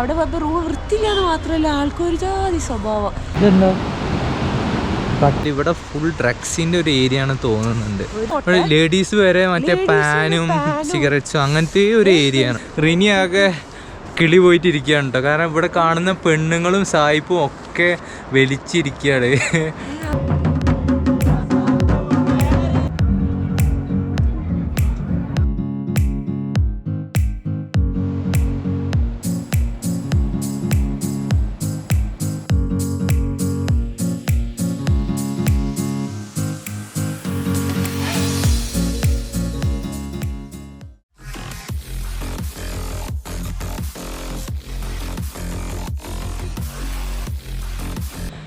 അവിടെ വന്ന റൂം വൃത്തിയില്ലാന്ന് മാത്രമല്ല ആൾക്കൊരു ജാതി സ്വഭാവം. ഇവിടെ ഫുൾ ഡ്രഗ്സിന്റെ ഒരു ഏരിയ ആണ് തോന്നുന്നുണ്ട്. ലേഡീസ് വരെ മറ്റേ പാനും സിഗരറ്റ്സും അങ്ങനത്തെ ഒരു ഏരിയ ആണ്. റിനി ആകെ കിളി പോയിട്ടിരിക്കുകയാണ് കേട്ടോ. കാരണം ഇവിടെ കാണുന്ന പെണ്ണുങ്ങളും സായിപ്പും ഒക്കെ വലിച്ചിരിക്കുകയാണ്.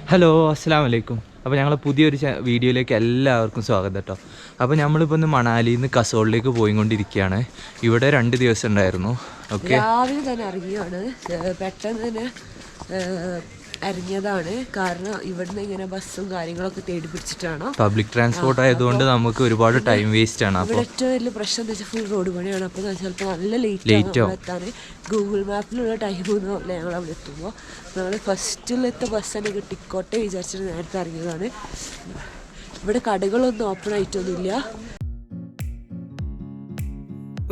ഹലോ, അസ്സലാമു അലൈക്കും. അപ്പോൾ ഞങ്ങൾ പുതിയൊരു വീഡിയോയിലേക്ക് എല്ലാവർക്കും സ്വാഗതം കേട്ടോ. അപ്പോൾ നമ്മളിപ്പോൾ ഇന്ന് മണാലിയിൽ നിന്ന് കസോളിലേക്ക് പോയിക്കൊണ്ടിരിക്കുകയാണ്. ഇവിടെ 2 ദിവസം ഉണ്ടായിരുന്നു. ഓക്കെ, രാവിലെ തന്നെ ഇറങ്ങിയാണ്, പെട്ടെന്ന് തന്നെ ഇറങ്ങിയതാണ്. കാരണം ഇവിടുന്ന് ഇങ്ങനെ ബസ്സും കാര്യങ്ങളൊക്കെ തേടി പിടിച്ചിട്ടാണ്. പബ്ലിക് ട്രാൻസ്പോർട്ട് ആയതുകൊണ്ട് നമുക്ക് ഒരുപാട് ടൈം വേസ്റ്റ് ആണ്. അപ്പോൾ ഏറ്റവും വലിയ പ്രശ്നം എന്താ വെച്ചാൽ ഫുൾ റോഡ് പണിയാണ്. അപ്പോൾ ചിലപ്പോൾ നല്ല ലേറ്റ് ആവും എത്താൻ. ഗൂഗിൾ മാപ്പിലുള്ള ടൈമൊന്നും അല്ല ഞങ്ങൾ അവിടെ എത്തുമ്പോൾ. നമ്മൾ ഫസ്റ്റിലത്തെ ബസ് തന്നെ കിട്ടിക്കോട്ടെ വിചാരിച്ചിട്ട് നേരത്തെ ഇറങ്ങിയതാണ്. ഇവിടെ കടകളൊന്നും ഓപ്പൺ ആയിട്ടൊന്നുമില്ല.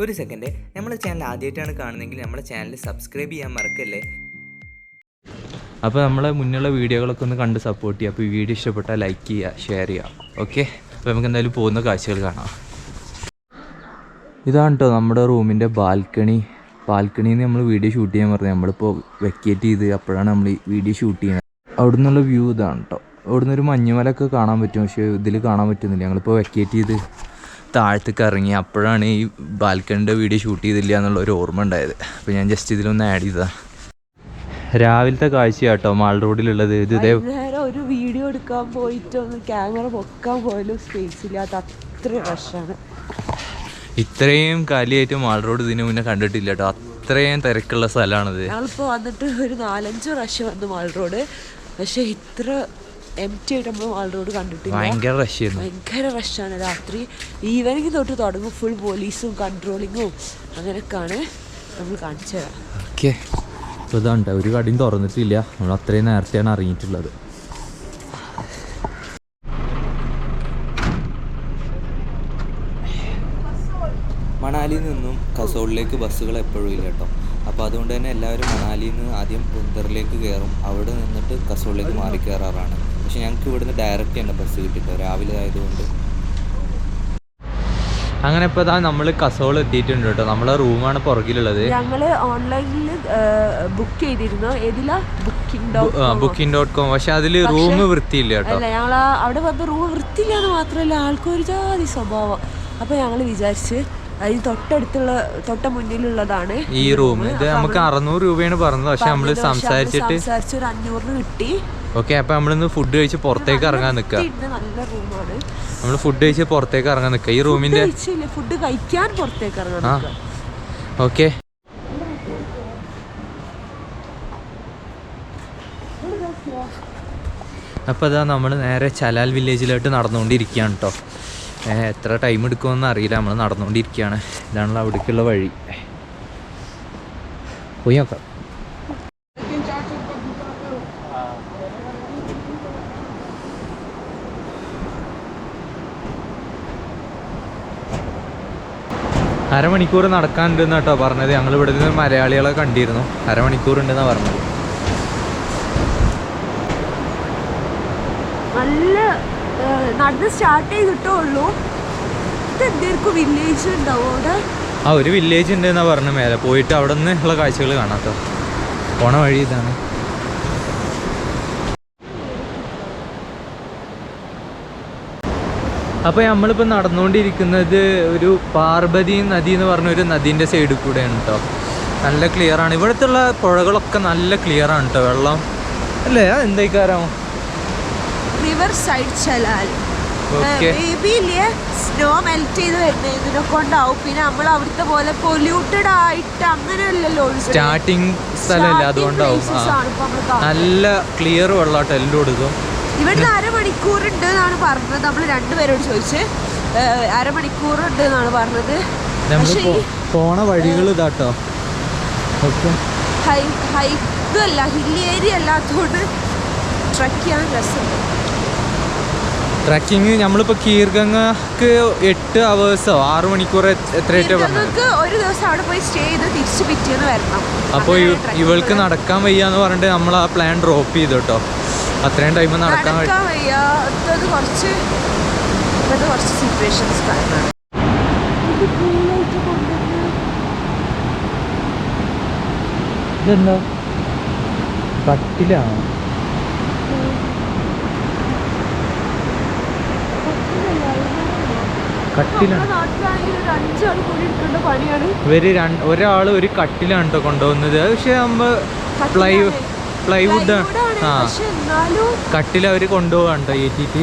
ഒരു സെക്കൻഡ്, നമ്മുടെ ചാനൽ ആദ്യമായിട്ടാണ് കാണുന്നതെങ്കിൽ നമ്മുടെ ചാനൽ സബ്സ്ക്രൈബ് ചെയ്യാൻ മറക്കല്ലേ. അപ്പോൾ നമ്മളെ മുന്നുള്ള വീഡിയോകളൊക്കെ ഒന്ന് കണ്ട് സപ്പോർട്ട് ചെയ്യുക. അപ്പോൾ ഈ വീഡിയോ ഇഷ്ടപ്പെട്ടാൽ ലൈക്ക് ചെയ്യുക, ഷെയർ ചെയ്യുക. ഓക്കെ, അപ്പോൾ നമുക്ക് എന്തായാലും പോകുന്ന കാഴ്ചകൾ കാണാം. ഇതാണ് കേട്ടോ നമ്മുടെ റൂമിൻ്റെ ബാൽക്കണിയിൽ നിന്ന് നമ്മൾ വീഡിയോ ഷൂട്ട് ചെയ്യാൻ പറഞ്ഞത്. നമ്മളിപ്പോൾ വെക്കേറ്റ് ചെയ്ത് അപ്പോഴാണ് നമ്മൾ ഈ വീഡിയോ ഷൂട്ട് ചെയ്യുന്നത്. അവിടെ നിന്നുള്ള വ്യൂ ഇതാണ് കേട്ടോ. അവിടെ നിന്നൊരു മഞ്ഞുമലൊക്കെ കാണാൻ പറ്റും, പക്ഷേ ഇതിൽ കാണാൻ പറ്റുന്നില്ല. ഞങ്ങളിപ്പോൾ വെക്കേറ്റ് ചെയ്ത് താഴത്തേക്ക് ഇറങ്ങി അപ്പോഴാണ് ഈ ബാൽക്കണിൻ്റെ വീഡിയോ ഷൂട്ട് ചെയ്തില്ല എന്നുള്ളൊരു ഓർമ്മ ഉണ്ടായത്. അപ്പോൾ ഞാൻ ജസ്റ്റ് ഇതിലൊന്ന് ആഡ് ചെയ്തതാണ്. രാവിലത്തെ കാഴ്ച കേട്ടോ മാൾ റോഡിലുള്ളത്. ഇത് ഒരു വീഡിയോ എടുക്കാൻ പോയിട്ട് ഒന്ന് ക്യാമറ പൊക്കാൻ പോലും സ്പേസ് ഇല്ലാത്ത അത്ര റഷാണ്. ഇത്രയും കാലിയായിട്ട് മാൾ റോഡ് ഇതിന് മുന്നേ കണ്ടിട്ടില്ല കേട്ടോ. അത്രയും തിരക്കുള്ള സ്ഥലമാണിത്. ഞങ്ങളിപ്പോൾ വന്നിട്ട് ഒരു 4-5 പ്രാവശ്യം വന്നു മാൾ റോഡ്. പക്ഷെ ഇത്ര എംപ്റ്റി ആയിട്ട് നമ്മൾ മാൾ റോഡ് കണ്ടിട്ടില്ല. ഭയങ്കര റഷാണ്. രാത്രി ഈവനിങ് തൊട്ട് തുടങ്ങും. ഫുൾ പോലീസും കൺട്രോളിങ്ങും അങ്ങനെയൊക്കെയാണ്. നമ്മൾ കാണിച്ചു തരാം. ഓക്കെ, അപ്പോൾ ഇതാണ് ഒരു കടയും തുറന്നിട്ടില്ല. നമ്മൾ അത്രയും നേരത്തെയാണ് ഇറങ്ങിയിട്ടുള്ളത്. മണാലിയിൽ നിന്നും കസോളിലേക്ക് ബസ്സുകൾ എപ്പോഴും ഇല്ല കേട്ടോ. അപ്പോൾ അതുകൊണ്ട് തന്നെ എല്ലാവരും മണാലിയിൽ നിന്ന് ആദ്യം ബുന്ദറിലേക്ക് കയറും. അവിടെ നിന്നിട്ട് കസോളിലേക്ക് മാറി കയറാറാണ്. പക്ഷെ ഞങ്ങൾക്ക് ഇവിടുന്ന് ഡയറക്റ്റ് തന്നെ ബസ് കിട്ടിട്ടോ, രാവിലെ ആയതുകൊണ്ട്. അങ്ങനെ ഇപ്പോൾ ഇതാ നമ്മൾ കസോൾ എത്തിയിട്ടുണ്ട് കേട്ടോ. നമ്മളെ റൂമാണ് പുറകിലുള്ളത്. ഞങ്ങൾ ഓൺലൈനിൽ ബുക്ക് ചെയ്തിരുന്നു. booking.com. പക്ഷെ അതിൽ റൂം വൃത്തിയില്ല കേട്ടോ. ഞങ്ങൾ അവിടെ വന്ന റൂം വൃത്തിയില്ലാന്ന് മാത്രമല്ല ആൾക്കൊരു ജാതി സ്വഭാവം. അപ്പോൾ ഞങ്ങൾ വിചാരിച്ച് അതിന് തൊട്ട മുന്നിലുള്ളതാണ് ഈ റൂം. ഇത് നമുക്ക് 600 രൂപയാണ് പറഞ്ഞത്. പക്ഷെ നമ്മൾ സംസാരിച്ചിട്ട് ഒരു 500 കിട്ടി. ഓക്കെ, അപ്പോൾ നമ്മളിന്ന് ഫുഡ് കഴിച്ച് പുറത്തേക്ക് ഇറങ്ങാൻ നിൽക്കുക. നല്ല റൂമാണ്. നമ്മൾ ഫുഡ് കഴിച്ച് പുറത്തേക്ക് ഇറങ്ങാൻ നിൽക്കുക. ഈ റൂമിന്റെ ഫുഡ് കഴിക്കാൻ പുറത്തേക്ക് ഇറങ്ങാൻ. ഓക്കെ, അപ്പോൾ അതാ നമ്മൾ നേരെ ചലാൽ വില്ലേജിലോട്ട് നടന്നുകൊണ്ടിരിക്കുകയാണ് കേട്ടോ. എത്ര ടൈം എടുക്കുമെന്ന് അറിയില്ല, നമ്മൾ നടന്നുകൊണ്ടിരിക്കുകയാണ്. ഇതാണല്ലോ അവിടേക്കുള്ള വഴി. പോയി നോക്കാം. അരമണിക്കൂർ നടക്കാനുണ്ടെന്ന് കേട്ടോ പറഞ്ഞത്. ഞങ്ങൾ ഇവിടെ നിന്ന് മലയാളികളെ കണ്ടിരുന്നു. അരമണിക്കൂർ ഉണ്ടെന്നാണ് പറഞ്ഞത്. നല്ല നടന്ന് സ്റ്റാർട്ട് ചെയ്തിട്ടേ ഉള്ളൂ. ഇതെന്തായിരിക്കും വില്ലേജ് ഉണ്ടാവും അവിടെ? ഒരു വില്ലേജ് ഉണ്ട് എന്നാ പറഞ്ഞു. മേലെ പോയിട്ട് അവിടെ നിന്ന് ഉള്ള കാഴ്ചകൾ കാണാട്ടോ. പോണ വഴി ഇതാണ്. അപ്പോൾ നമ്മളിപ്പോൾ നടന്നുകൊണ്ടിരിക്കുന്നത് ഒരു പാർവതി നദി എന്ന് പറഞ്ഞൊരു നദീൻ്റെ സൈഡിൽ കൂടെയാണ് കേട്ടോ. നല്ല ക്ലിയറാണ്. ഇവിടുത്തെ ഉള്ള പുഴകളൊക്കെ നല്ല ക്ലിയറാണ് കേട്ടോ. വെള്ളം അല്ലേ എന്തായിക്കാരാമോ റിവർ സൈഡ് ചലാൽ. സ്നോ മെൽറ്റ് ചെയ്ത് വരുന്നതിനെ കൊണ്ടാവും. പിന്നെ നമ്മൾ അവിടുത്തെ പോലെ പൊല്യൂട്ടഡ് ആയിട്ട് അങ്ങനെയല്ലല്ലോ സ്റ്റാർട്ടിങ് സ്ഥലമല്ല, അതുകൊണ്ടാവും. നല്ല ക്ലിയർ വെള്ളമാട്ടോ എല്ലാം കൊടുക്കും. ഇവിടുന്ന് അരമണിക്കൂറുണ്ട് എന്നാണ് പറഞ്ഞത്. നമ്മൾ 2 പേരോട് ചോദിച്ച് അരമണിക്കൂറുണ്ട് എന്നാണ് പറഞ്ഞത്. പോണ വഴികൾ ഇതാട്ടോ. ഓക്കെ, ഇതല്ല ഹില്ലി ഏരിയ അല്ലാത്തതുകൊണ്ട് ട്രക്ക് ചെയ്യാൻ രസമുണ്ട്. ട്രക്കിങ് നമ്മളിപ്പോൾ കീർഗംഗക്ക് 8 hours-ഓ 6 മണിക്കൂർ എത്രയായിട്ടാണ് പറഞ്ഞത്. ഒരു ദിവസം അവിടെ പോയി സ്റ്റേ ചെയ്ത് തിരിച്ച് പിറ്റേന്ന് വരണം. അപ്പോൾ ഇവൾക്ക് നടക്കാൻ വയ്യാന്ന് പറഞ്ഞിട്ട് നമ്മൾ ആ പ്ലാൻ ഡ്രോപ്പ് ചെയ്തു കേട്ടോ. അത്രയും ടൈം നടക്കാൻ വയ്യ. കുറച്ച് സിറ്റുവേഷൻസ് കാരണം ഇതെന്താ കട്ടിലാണ്. ഇവര് ഒരാള് ഒരു കട്ടിലാണ് കേട്ടോ കൊണ്ടുപോകുന്നത്. പക്ഷെ നമ്മൾ പ്ലൈവുഡ് ആ കട്ടിൽ അവര് കൊണ്ടുപോകാൻ കേട്ടോ ഏറ്റിട്ട്.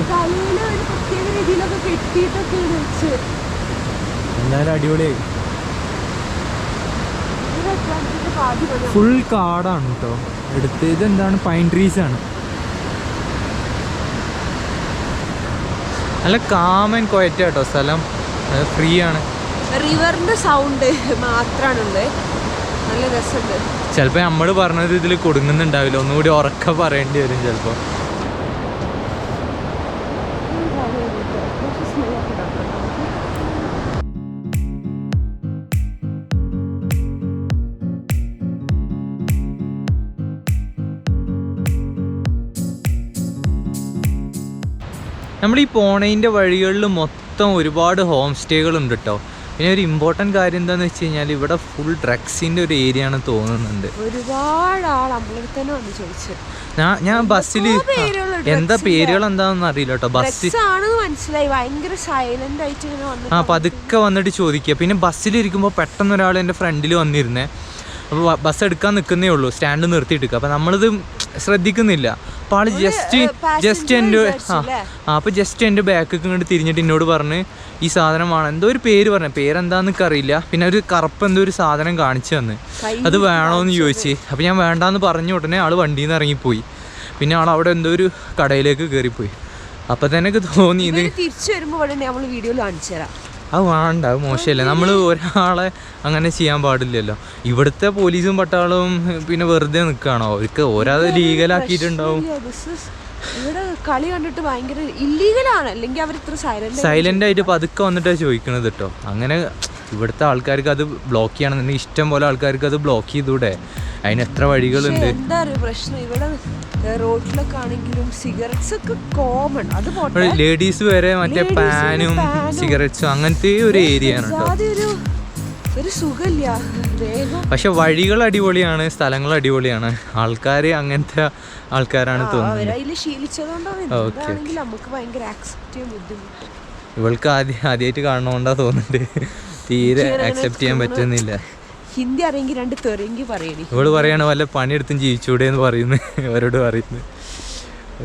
എന്തായാലും അടിപൊളിയായി. ഫുൾ കാടാണ് കേട്ടോ എടുത്ത്. ഇതെന്താണ് പൈൻ ട്രീസ് ആണ്. നല്ല കാമൻ ക്വയറ്റ് കേട്ടോ സ്ഥലം. ഫ്രീ ആണ്. റിവറിന്റെ സൗണ്ട് മാത്രാണുള്ളത്. നല്ല രസമുണ്ട്. ചിലപ്പോ നമ്മള് പറഞ്ഞത് ഇതിൽ കൊടുങ്ങുന്നുണ്ടാവില്ല. ഒന്നുകൂടി ഉറക്ക പറയേണ്ടി വരും ചിലപ്പോ. നമ്മൾ ഈ പോണേൻ്റെ വഴികളിൽ മൊത്തം ഒരുപാട് ഹോം സ്റ്റേകളുണ്ട് കേട്ടോ. പിന്നെ ഒരു ഇമ്പോർട്ടൻറ്റ് കാര്യം എന്താണെന്ന് വെച്ച് കഴിഞ്ഞാൽ ഇവിടെ ഫുൾ ഡ്രഗ്സിൻ്റെ ഒരു ഏരിയ ആണ് തോന്നുന്നുണ്ട്. ഒരുപാട് ഞാൻ ബസ്സിൽ എന്താ പേരുകൾ എന്താണെന്ന് അറിയില്ല കേട്ടോ. പതുക്കെ വന്നിട്ട് ചോദിക്കുക. പിന്നെ ബസ്സിലിരിക്കുമ്പോൾ പെട്ടെന്ന് ഒരാൾ എൻ്റെ ഫ്രണ്ടിൽ വന്നിരുന്നേ. അപ്പോൾ ബസ് എടുക്കാൻ നിൽക്കുന്നേ ഉള്ളൂ, സ്റ്റാൻഡ് നിർത്തിയിട്ടിരിക്കുക. അപ്പോൾ നമ്മളിത് ശ്രദ്ധിക്കുന്നില്ല. അപ്പോൾ ആൾ ജസ്റ്റ് എൻ്റെ അപ്പോൾ ജസ്റ്റ് എൻ്റെ ബാക്കൊക്കെ ഇങ്ങോട്ട് തിരിഞ്ഞിട്ട് എന്നോട് പറഞ്ഞ് ഈ സാധനമാണ് എന്തോ ഒരു പേര് പറഞ്ഞു. പേരെന്താന്നൊക്കെ അറിയില്ല. പിന്നെ ഒരു കറുപ്പ് എന്തോ ഒരു സാധനം കാണിച്ചു തന്ന്. അത് വേണോന്ന് ചോദിച്ച്. അപ്പോൾ ഞാൻ വേണ്ടാന്ന് പറഞ്ഞ ഉടനെ ആൾ വണ്ടിയിൽ നിന്ന് ഇറങ്ങിപ്പോയി. പിന്നെ ആൾ അവിടെ എന്തോ ഒരു കടയിലേക്ക് കയറിപ്പോയി. അപ്പം തന്നെ എനിക്ക് തോന്നി ഇത് തിരിച്ചു വരുമ്പോൾ നമ്മൾ വീഡിയോയിൽ കാണിച്ചു തരാം. അത് വേണ്ട, അത് മോശമല്ലേ. നമ്മൾ ഒരാളെ അങ്ങനെ ചെയ്യാൻ പാടില്ലല്ലോ. ഇവിടുത്തെ പോലീസും പട്ടാളവും പിന്നെ വെറുതെ നിൽക്കുകയാണോ? അവർക്ക് ഓരോ ലീഗലാക്കിയിട്ടുണ്ടാവും. ഇവിടെ കളി കണ്ടിട്ട് ഭയങ്കര ഇല്ലീഗലാണ്. അല്ലെങ്കിൽ അവർ ഇത്ര സൈലന്റ് ആയിട്ട് പതുക്കെ വന്നിട്ടാണ് ചോദിക്കണത് കേട്ടോ. അങ്ങനെ ഇവിടുത്തെ ആൾക്കാർക്ക് അത് ബ്ലോക്ക് ചെയ്യണമെന്നുണ്ടെങ്കിൽ ഇഷ്ടം പോലെ ആൾക്കാർക്ക് അത് ബ്ലോക്ക് ചെയ്തൂടെ? അതിന് എത്ര വഴികളുണ്ട്. എന്താ പ്രശ്നം ഇവിടെ റോഡിലൊക്കെ ആണെങ്കിലും സിഗരറ്റ്സ് ഒക്കെ കോമൺ. അത് ലേഡീസ് വരെ മറ്റേ പാനും സിഗരറ്റ്സും അങ്ങനത്തെ ഒരു ഏരിയ ആണ് കേട്ടോ. ഒരു സുഖമില്ല. പക്ഷെ വഴികൾ അടിപൊളിയാണ്, സ്ഥലങ്ങൾ അടിപൊളിയാണ്, ആൾക്കാർ അങ്ങനത്തെ ആൾക്കാരാണ് തോന്നുന്നത്. ഇവൾക്ക് ആദ്യമായിട്ട് കാണണോണ്ടാ തോന്നുന്നുണ്ട്. തീരെ അക്സെപ്റ്റ് ചെയ്യാൻ പറ്റുന്നില്ല. ഹിന്ദി അറിയെങ്കിൽ 2 തെറിയെങ്കിൽ പറയണേ. ഇവള് പറയാണ് വല്ല പണിയെടുത്തും ജീവിച്ചൂടെ എന്ന് പറയുന്നു അവരോട് പറയുന്നത്.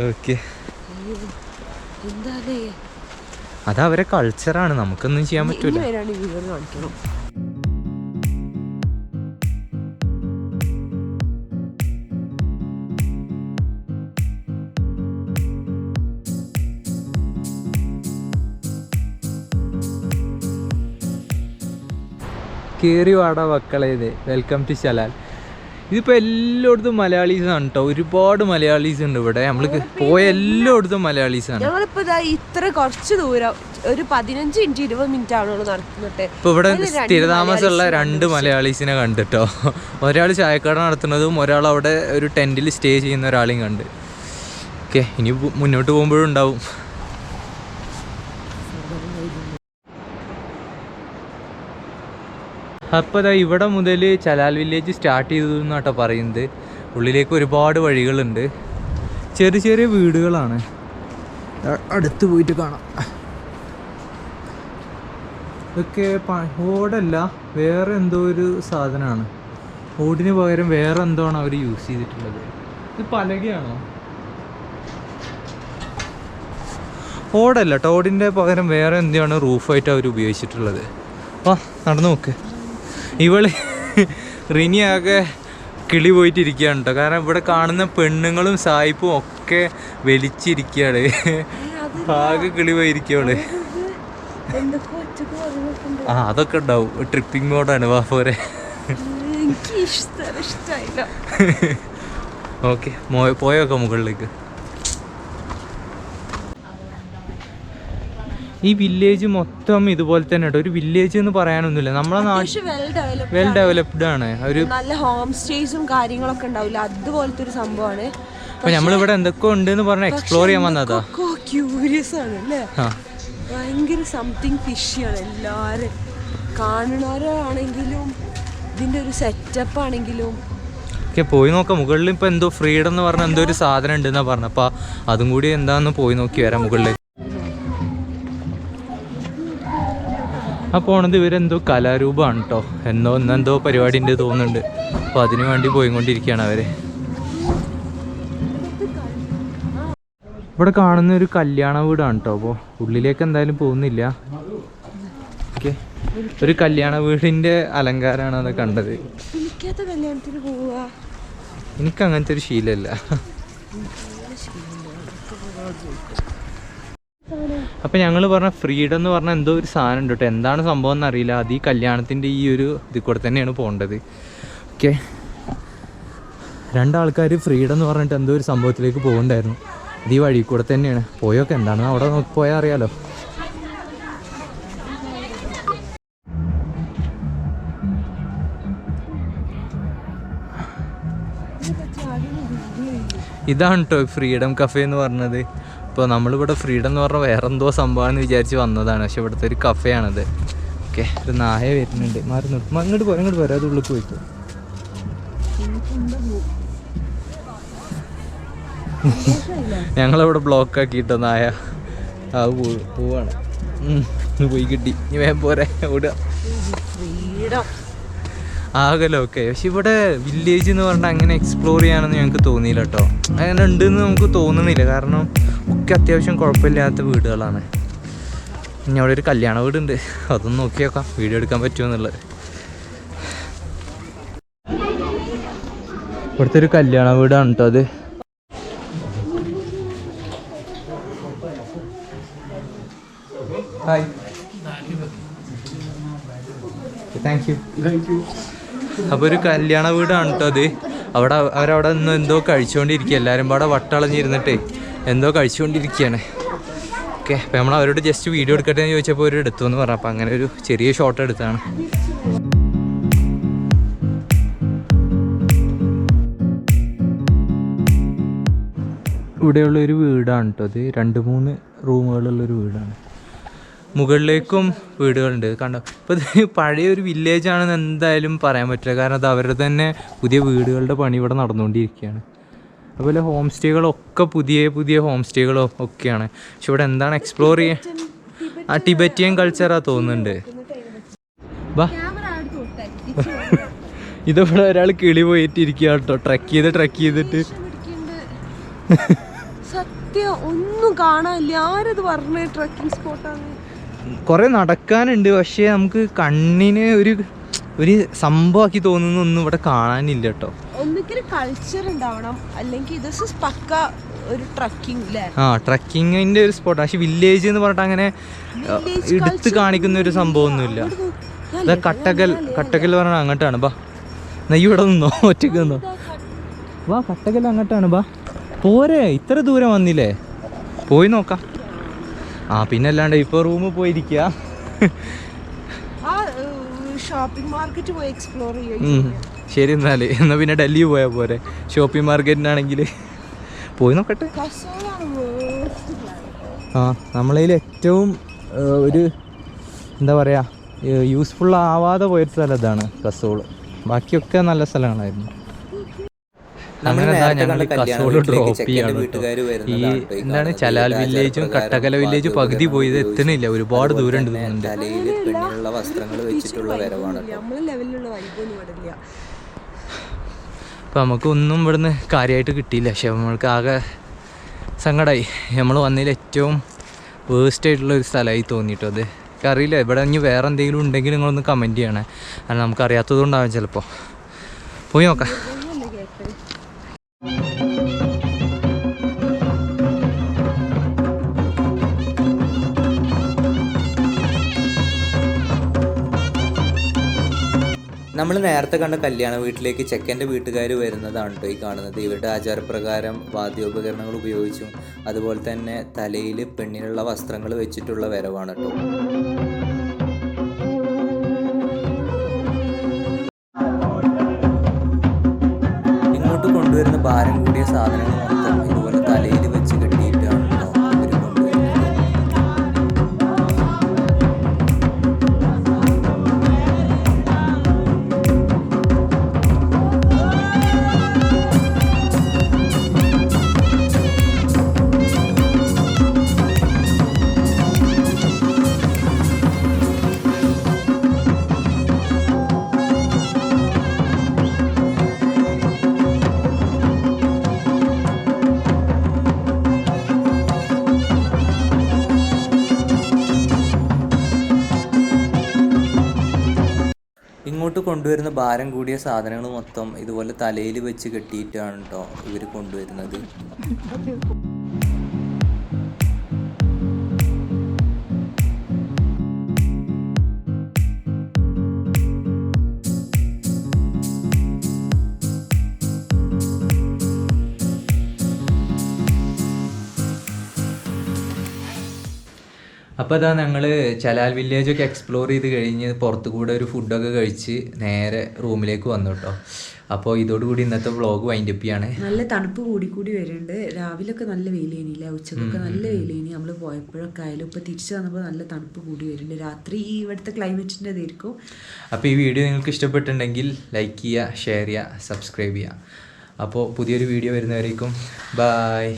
ഓക്കെ, അതവരെ കൾച്ചറാണ്, നമുക്കൊന്നും ചെയ്യാൻ പറ്റൂല. കയറി വാടാ മക്കളെ. ഇത് വെൽക്കം ടു ചലാൽ. ഇതിപ്പോൾ എല്ലായിടത്തും മലയാളീസാണ് കേട്ടോ. ഒരുപാട് മലയാളീസ് ഉണ്ട് ഇവിടെ. നമ്മൾ പോയ എല്ലായിടത്തും മലയാളീസാണ്. ഞങ്ങളിപ്പോ ഇത്ര കുറച്ച് ദൂരം ഒരു 15-20 മിനിറ്റ് ആണോ നടത്തുന്നത്. ഇപ്പോൾ ഇവിടെ സ്ഥിരതാമസമുള്ള 2 മലയാളീസിനെ കണ്ടിട്ടോ. ഒരാൾ ചായക്കട നടത്തുന്നതും ഒരാൾ അവിടെ ഒരു ടെൻറ്റിൽ സ്റ്റേ ചെയ്യുന്ന ഒരാളെയും കണ്ട്. ഓക്കെ, ഇനി മുന്നോട്ട് പോകുമ്പോഴും ഉണ്ടാവും. അപ്പോൾ അതാ ഇവിടെ മുതൽ ചലാൽ വില്ലേജ് സ്റ്റാർട്ട് ചെയ്തു എന്നാട്ടോ പറയുന്നത്. ഉള്ളിലേക്ക് ഒരുപാട് വഴികളുണ്ട്, ചെറിയ ചെറിയ വീടുകളാണ്. അടുത്ത് പോയിട്ട് കാണാം. ഇതൊക്കെ ഓടല്ല, വേറെ എന്തോ ഒരു സാധനമാണ്. ഓടിന് പകരം വേറെ എന്തോ ആണ് അവർ യൂസ് ചെയ്തിട്ടുള്ളത്. ഇത് പലകയാണോ? ഓടല്ല കേട്ടോ, ഓടിൻ്റെ പകരം വേറെ എന്താണ് റൂഫായിട്ട് അവർ ഉപയോഗിച്ചിട്ടുള്ളത്. അപ്പോൾ നടന്നു നോക്ക്. ഇവള് റിനിയാകെ കിളി പോയിട്ടിരിക്കുകയാണ് കേട്ടോ. കാരണം ഇവിടെ കാണുന്ന പെണ്ണുങ്ങളും സായിപ്പും ഒക്കെ വലിച്ചിരിക്കുകയാണ്. ആകെ കിളി പോയിരിക്കവള്. അതൊക്കെ ഉണ്ടാവും. ട്രിപ്പിംഗ് മോഡാണ്. വാ പോരെ. ഓക്കെ പോയോക്കാം മുകളിലേക്ക്. ഈ വില്ലേജ് മൊത്തം ഇതുപോലെ തന്നെ കേട്ടോ. ഒരു വില്ലേജ് എന്ന് പറയാനൊന്നുമില്ല, നമ്മളെ നാട്ടിൽ വെൽ ഡെവലപ്ഡ് ആണ്. ഒരു നല്ല ഹോം സ്റ്റേസും കാര്യങ്ങളൊക്കെ ഉണ്ടാവില്ല, അതുപോലത്തെ ഒരു സംഭവമാണ്. അപ്പൊ നമ്മളിവിടെ എന്തൊക്കെ ഉണ്ട് എന്ന് പറഞ്ഞാൽ എക്സ്പ്ലോർ ചെയ്യാൻ വന്നതാ. ക്യൂരിയസ് ആണ് അല്ലേ, ഭയങ്കര സംതിങ് ഫിഷിയാണ്. എല്ലാവരും കാണുന്നവരാണെങ്കിലും ഇതിന്റെ ഒരു സെറ്റപ്പ് ആണെങ്കിലും ഒക്കെ പോയി നോക്കാം. മുകളിൽ ഇപ്പൊ എന്തോ ഫ്രീഡം എന്ന് പറഞ്ഞ എന്തോ ഒരു സാധനം ഉണ്ടെന്നാ പറഞ്ഞ, അപ്പൊ അതും കൂടി എന്താന്ന് പോയി നോക്കി വരാം മുകളിലേക്ക്. ആ പോണത് ഇവരെന്തോ കലാരൂപമാണ് കേട്ടോ, ഇന്നെന്തോ പരിപാടി ഉണ്ട് തോന്നുന്നുണ്ട്. അപ്പോൾ അതിനു വേണ്ടി പോയിക്കൊണ്ടിരിക്കുകയാണ് അവർ. ഇവിടെ കാണുന്ന ഒരു കല്യാണ വീടാണ് കേട്ടോ. അപ്പോൾ ഉള്ളിലേക്ക് എന്തായാലും പോകുന്നില്ല. ഓക്കെ, ഒരു കല്യാണ വീടിൻ്റെ അലങ്കാരമാണ് അത് കണ്ടത്. എനിക്ക് അങ്ങനത്തെ ഒരു ശീലമില്ല. അപ്പം ഞങ്ങൾ പറഞ്ഞ ഫ്രീഡം എന്ന് പറഞ്ഞാൽ എന്തോ ഒരു സാധനം ഉണ്ട് കേട്ടോ. എന്താണ് സംഭവം എന്നറിയില്ല. അത് ഈ കല്യാണത്തിൻ്റെ ഈ ഒരു ഇതിൽ കൂടെ തന്നെയാണ് പോകേണ്ടത്. ഓക്കെ, രണ്ടാൾക്കാർ ഫ്രീഡം എന്ന് പറഞ്ഞിട്ട് എന്തോ ഒരു സംഭവത്തിലേക്ക് പോകണ്ടായിരുന്നു. അത് ഈ വഴി കൂടെ തന്നെയാണ്. പോയൊക്കെ എന്താണ് അവിടെ നോക്കി പോയാൽ അറിയാലോ. ഇതാണ് കേട്ടോ ഫ്രീഡം കഫേ എന്ന് പറഞ്ഞത്. ഇപ്പോൾ നമ്മളിവിടെ ഫ്രീഡം എന്ന് പറഞ്ഞാൽ വേറെ എന്തോ സംഭവമാണെന്ന് വിചാരിച്ച് വന്നതാണ്, പക്ഷെ ഇവിടുത്തെ ഒരു കഫേ ആണത്. ഓക്കെ, ഒരു നായ വരുന്നുണ്ട്. മാറി നിർത്തും. അങ്ങോട്ട് പോരാ, അത് ഉള്ളിൽ പോയിക്കോ. ഞങ്ങളിവിടെ ബ്ലോക്ക് ആക്കിയിട്ടോ നായ. അത് പോവാണ്. പോയി കിട്ടി. ഇനി വേഗം പോരെ, ഓടുക. ആകല്ലോ. ഓക്കെ, പക്ഷെ ഇവിടെ വില്ലേജ് എന്ന് പറഞ്ഞാൽ അങ്ങനെ എക്സ്പ്ലോർ ചെയ്യാനൊന്നും ഞങ്ങൾക്ക് തോന്നിയില്ല കേട്ടോ. അങ്ങനെ ഉണ്ടെന്ന് നമുക്ക് തോന്നുന്നില്ല, കാരണം ഒക്കെ അത്യാവശ്യം കുഴപ്പമില്ലാത്ത വീടുകളാണ്. ഇനി അവിടെ ഒരു കല്യാണ വീടുണ്ട്, അതൊന്ന് നോക്കി നോക്കാം വീഡിയോ എടുക്കാൻ പറ്റുമോ എന്നുള്ളത്. ഇവിടുത്തെ ഒരു കല്യാണ വീടാണ് കേട്ടോ അത്. Hi, thank you. അപ്പോൾ ഒരു കല്യാണ വീടാണ് കേട്ടോ അത്. അവരവിടെ നിന്ന് എന്തോ കഴിച്ചുകൊണ്ടിരിക്കുക. എല്ലാവരും പാടെ വട്ടളഞ്ഞിരുന്നിട്ടേ എന്തോ കഴിച്ചുകൊണ്ടിരിക്കുകയാണ്. ഓക്കെ, അപ്പോൾ നമ്മൾ അവരോട് ജസ്റ്റ് വീഡിയോ എടുക്കട്ടെ എന്ന് ചോദിച്ചപ്പോൾ അവർ എടുത്തു എന്ന് പറഞ്ഞു. അപ്പോൾ അങ്ങനെ ഒരു ചെറിയ ഷോട്ട് എടുത്താണ്. ഇവിടെയുള്ളൊരു വീടാണ് കേട്ടോ അത്. 2-3 റൂമുകളുള്ളൊരു വീടാണ്. മുകളിലേക്കും വീടുകളുണ്ട് കണ്ടോ. ഇപ്പോൾ ഇത് പഴയൊരു വില്ലേജാണെന്ന് എന്തായാലും പറയാൻ പറ്റില്ല, കാരണം അത് അവരുടെ തന്നെ പുതിയ വീടുകളുടെ പണി ഇവിടെ നടന്നുകൊണ്ടിരിക്കുകയാണ്. അതുപോലെ ഹോം സ്റ്റേകളൊക്കെ പുതിയ ഹോം സ്റ്റേകളോ ഒക്കെയാണ്. പക്ഷെ ഇവിടെ എന്താണ് എക്സ്പ്ലോർ ചെയ്യാൻ, ആ ടിബറ്റിയൻ കൾച്ചറാ തോന്നുന്നുണ്ട്. വാ, ഇതിവിടെ ഒരാൾ കിളി പോയിട്ടിരിക്കുക കേട്ടോ. ട്രക്ക് ചെയ്തിട്ട് സത്യം ഒന്നും കാണാനില്ല. ആരത് പറഞ്ഞ ട്രക്കിംഗ് സ്പോട്ടാണ്. കുറേ നടക്കാനുണ്ട്, പക്ഷേ നമുക്ക് കണ്ണിന് ഒരു സംഭവമാക്കി തോന്നുന്ന ഒന്നും ഇവിടെ കാണാനില്ല കേട്ടോ. ഒന്നിക്കൊരു കൾച്ചർ ഉണ്ടാവണം, അല്ലെങ്കിൽ ഇത് പക്ക ഒരു ട്രക്കിംഗ് അല്ലേ. ട്രക്കിങ്ങിന്റെ ഒരു സ്പോട്ട്. പക്ഷെ വില്ലേജ് എന്ന് പറഞ്ഞിട്ട് അങ്ങനെ എടുത്ത് കാണിക്കുന്ന ഒരു സംഭവമൊന്നുമില്ല. അതാ കട്ടകൽ പറഞ്ഞാൽ അങ്ങോട്ടാണ്. ബാ, നെയ്യ് ഇവിടെ നിന്നോ, ഒറ്റയ്ക്ക് നിന്നോ. വാ, കട്ടകൽ അങ്ങോട്ടാണ്. ബാ, പോരെ, ഇത്ര ദൂരം വന്നില്ലേ, പോയി നോക്കാം. പിന്നെ അല്ലാണ്ട് ഇപ്പോൾ റൂമിൽ പോയിരിക്കുക. ഷോപ്പിംഗ് മാർക്കറ്റ് പോയി എക്സ്പ്ലോർ ചെയ്യാം. ശരി, എന്നാൽ പിന്നെ ഡൽഹി പോയാൽ പോരെ. ഷോപ്പിംഗ് മാർക്കറ്റിനാണെങ്കിൽ പോയി നോക്കട്ടെ. നമ്മളതിൽ ഏറ്റവും ഒരു എന്താ പറയുക യൂസ്ഫുൾ ആവാതെ പോയൊരു സ്ഥലം ഇതാണ് കസോൾ. ബാക്കിയൊക്കെ നല്ല സ്ഥലങ്ങളായിരുന്നു. അങ്ങനെ ഞങ്ങൾ കസോള് ഡ്രോപ്പ് ചെയ്യാണ്. ഈ എന്താണ് ചലാൽ വില്ലേജും കട്ടകല വില്ലേജും പകുതി പോയത് എത്തണില്ല, ഒരുപാട് ദൂരം ഉണ്ട്. അപ്പം നമുക്കൊന്നും ഇവിടുന്ന് കാര്യമായിട്ട് കിട്ടിയില്ല. പക്ഷെ നമ്മൾക്ക് ആകെ സങ്കടമായി. നമ്മൾ വന്നതിൽ ഏറ്റവും വേസ്റ്റ് ആയിട്ടുള്ള ഒരു സ്ഥലമായി തോന്നിയിട്ടോ അത്. എനിക്കറിയില്ല, ഇവിടെ ഇനി വേറെ എന്തെങ്കിലും ഉണ്ടെങ്കിൽ നിങ്ങളൊന്ന് കമൻറ്റ് ചെയ്യണേ, കാരണം നമുക്കറിയാത്തതുകൊണ്ടാവും ചിലപ്പോൾ. പോയി നോക്കാം. നമ്മൾ നേരത്തെ കണ്ട കല്യാണ വീട്ടിലേക്ക് ചെക്കൻ്റെ വീട്ടുകാർ വരുന്നതാണ് കേട്ടോ ഈ കാണുന്നത്. ഇവരുടെ ആചാരപ്രകാരം വാദ്യോപകരണങ്ങൾ ഉപയോഗിച്ചും അതുപോലെ തന്നെ തലയിൽ പെണ്ണിനുള്ള വസ്ത്രങ്ങൾ വെച്ചിട്ടുള്ള വരവാണ് കേട്ടോ. ഇങ്ങോട്ട് കൊണ്ടുവരുന്ന ഭാരം കൂടിയ സാധനങ്ങൾ മൊത്തം ഇതുപോലെ തലയിൽ വെച്ച് കെട്ടിയിട്ടാണ് കേട്ടോ ഇവർ കൊണ്ടുവരുന്നത്. ഇങ്ങോട്ട് കൊണ്ടുവരുന്ന ഭാരം കൂടിയ സാധനങ്ങൾ മൊത്തം ഇതുപോലെ തലയിൽ വെച്ച് കെട്ടിയിട്ടാണ് കേട്ടോ ഇവർ കൊണ്ടുവരുന്നത്. അപ്പോൾ അതാ ഞങ്ങൾ ചലാൽ വില്ലേജൊക്കെ എക്സ്പ്ലോർ ചെയ്ത് കഴിഞ്ഞ് പുറത്തു കൂടെ ഒരു ഫുഡൊക്കെ കഴിച്ച് നേരെ റൂമിലേക്ക് വന്നു കേട്ടോ. അപ്പോൾ ഇതോടുകൂടി ഇന്നത്തെ വ്ളോഗ് വൈൻഡപ്പ് ചെയ്യാണ്. നല്ല തണുപ്പ് കൂടി വരുന്നുണ്ട്. രാവിലെയൊക്കെ നല്ല വെയിലേനില്ല, ഉച്ചക്കൊക്കെ നല്ല വെയിലേനി. നമ്മൾ പോയപ്പോഴൊക്കെ ആയാലും ഇപ്പോൾ തിരിച്ചു വന്നപ്പോൾ നല്ല തണുപ്പ് കൂടി വരുന്നുണ്ട്. രാത്രി ഇവിടുത്തെ ക്ലൈമറ്റിൻ്റെ ഇതായിരിക്കും. അപ്പോൾ ഈ വീഡിയോ നിങ്ങൾക്ക് ഇഷ്ടപ്പെട്ടിട്ടുണ്ടെങ്കിൽ ലൈക്ക് ചെയ്യുക, ഷെയർ ചെയ്യുക, സബ്സ്ക്രൈബ് ചെയ്യുക. അപ്പോൾ പുതിയൊരു വീഡിയോ വരുന്നവരേക്കും ബായ്.